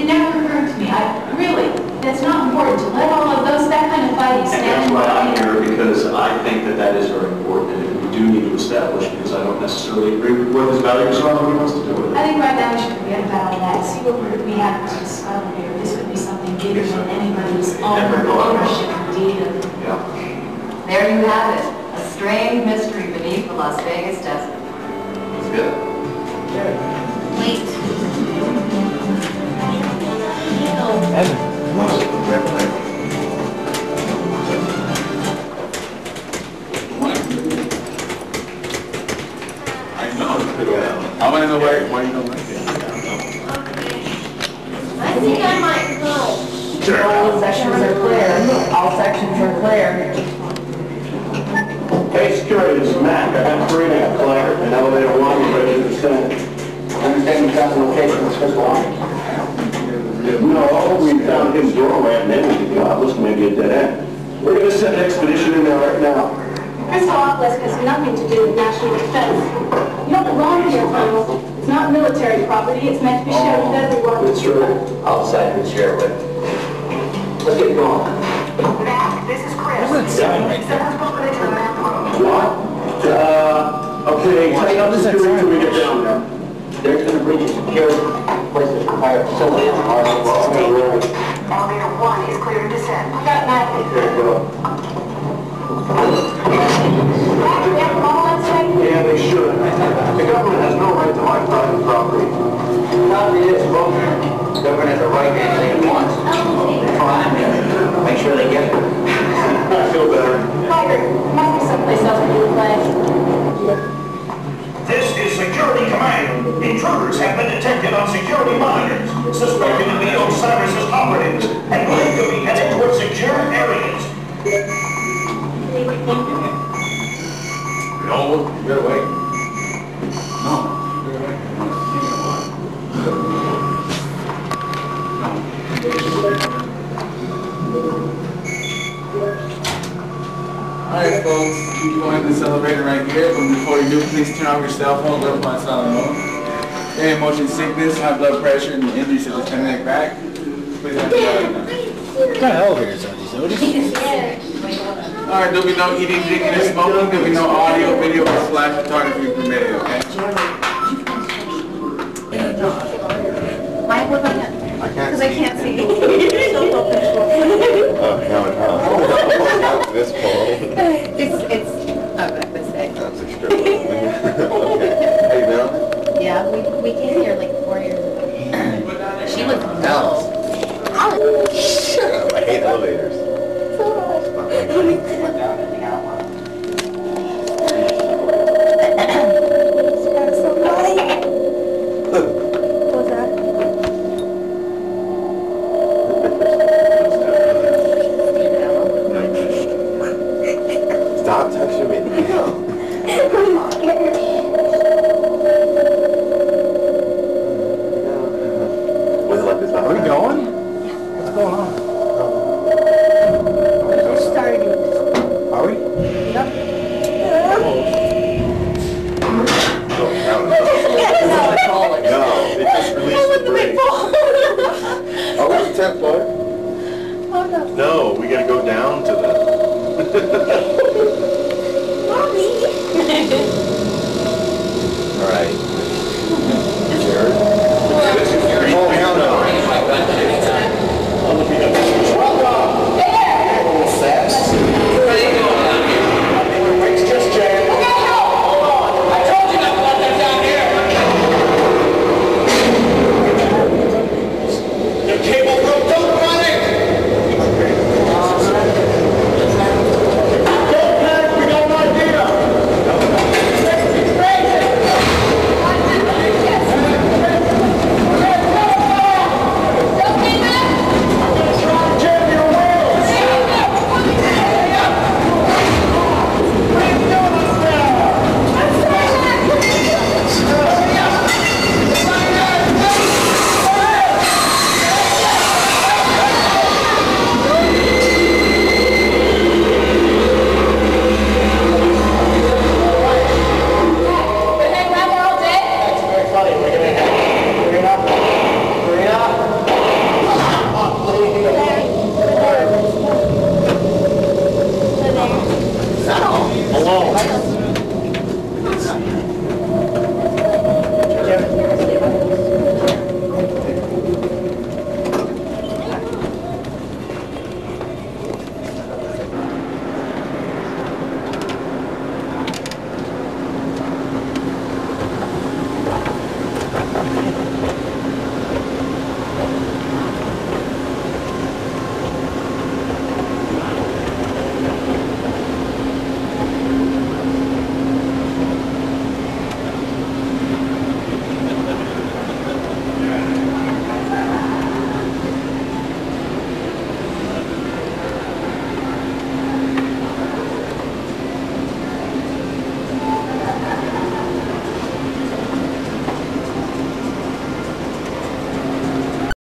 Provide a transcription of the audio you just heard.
It never occurred to me. Really, that's not important to let all of that kind of fighting stand. And that's why I'm here, because I think that is very important, and we do need to establish, because I don't necessarily agree with what his values are, what he wants to do with it. I think right now we should forget about all that. See what we have to discover here. This could be something bigger than anybody's ownership deed. Yeah. There you have it. A strange mystery beneath the Las Vegas desert. That's good. Wait. Evan, come on. I know. I want to know why you don't like it. I think I might go. Sure. All sections are clear. All sections are clear. Hey, security, this is Mac. I got 3 minute collector in elevator 1, is ready to descend. Understand you found the location of this physical object? No, we found his doorway at an energy job. Listen, maybe a dead end. We're going to send an expedition in there right now. Crystal Obelisk has nothing to do with national defense. You don't belong here, Colonel. It's not military property. It's meant to be shared with everyone. It's true. I'll decide who to share it with. Let's get going. Mac, this is Chris. What's that sign right there? Someone's broken into the map room. What? Okay, tighten up security until we get down there. There's going to be a secure places for higher facilities. Elevator 1 is clear to descend. I got Matt. There you go. Matt, do we have them all outside? Yeah, they should. The government has no right to my private property. Not it is, folks. The government has a right to anything it wants. Make sure they get it. I feel better. Tiger, there must be someplace else for you to play. This is Security Command. Intruders have been detected on security monitors, suspected to be Osiris' operatives, and believed to be headed towards secure areas. No, you're away. No, you're away. Alright folks, keep going this elevator right here, but before you do, please turn off your cell phone, go to my silent mode. Okay, motion sickness, high blood pressure, and injuries such as 10-neck back. Please have What kind of elevators are these, Otis? Alright, there'll be no eating, drinking, or smoking. There'll be no audio, video, or flash photography permitted, okay? Why would I not? Because I can't see. Oh, no, this pole. It's a mistake. That's extreme. Okay. Hey, now? Yeah, we came here like 4 years ago. She was Alice. Shut up. I hate elevators. What's that? Stop touching me. Was it like this? Are we going? What's going on? We started doing this. Are we? Yep. No, it just released the brake. Oh, it's 10 floor.